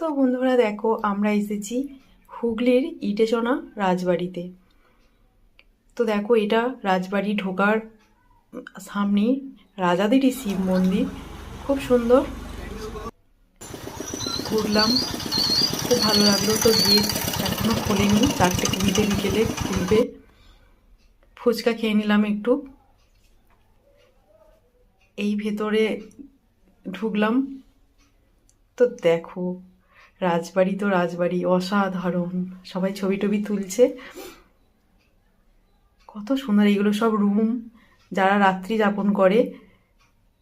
তো বন্ধুরা দেখো, আমরা এসেছি হুগলির ইটেচনা রাজবাড়িতে। তো দেখো, এটা রাজবাড়ি ঢোকার সামনেই রাজাদেরই শিব মন্দির। খুব সুন্দর, ঘুরলাম, খুব ভালো লাগলো। তো গেট এখনো খোলেনি, 4টে কুড়িতে বিকেলে খুলবে। ফুচকা খেয়ে নিলাম একটু। এই ভেতরে ঢুকলাম। তো দেখো, রাজবাড়ি তো রাজবাড়ি, অসাধারণ। সবাই ছবি টবি তুলছে, কত সুন্দর। এইগুলো সব রুম, যারা রাত্রি যাপন করে।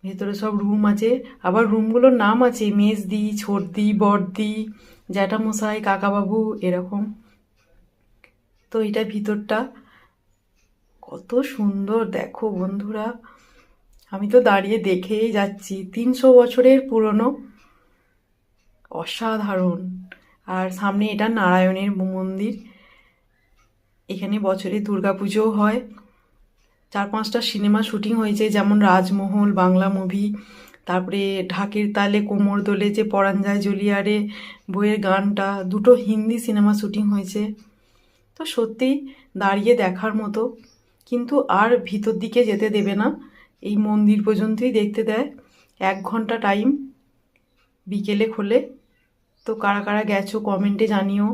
ভেতরে সব রুম আছে, আবার রুমগুলোর নাম আছে মেজদি, ছোটদি, বড়দি, জ্যাঠামশাই, কাকাবাবু, এরকম। তো এটা ভিতরটা কত সুন্দর দেখো বন্ধুরা। আমি তো দাঁড়িয়ে দেখেই যাচ্ছি। 300 বছরের পুরনো, অসাধারণ। আর সামনে এটা নারায়ণের মন্দির। এখানে বছরে দুর্গাপুজোও হয়। 4-5টা সিনেমা শুটিং হয়েছে, যেমন রাজমহল বাংলা মুভি, তারপরে ঢাকের তালে কোমর দোলে যে পরাণ যায় জ্বলিয়ারে বইয়ের গানটা, 2টো হিন্দি সিনেমা শুটিং হয়েছে। তো সত্যি দাঁড়িয়ে দেখার মতো। কিন্তু আর ভিতর দিকে যেতে দেবে না, এই মন্দির পর্যন্তই দেখতে দেয়। 1 ঘন্টা টাইম, বিকেলে খোলে। তো কারা কারা গেছো কমেন্টে জানিও।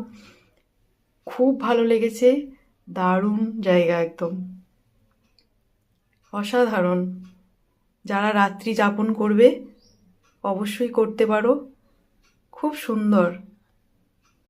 খুব ভালো লেগেছে, দারুণ জায়গা একদম, অসাধারণ। যারা রাত্রি যাপন করবে অবশ্যই করতে পারো, খুব সুন্দর।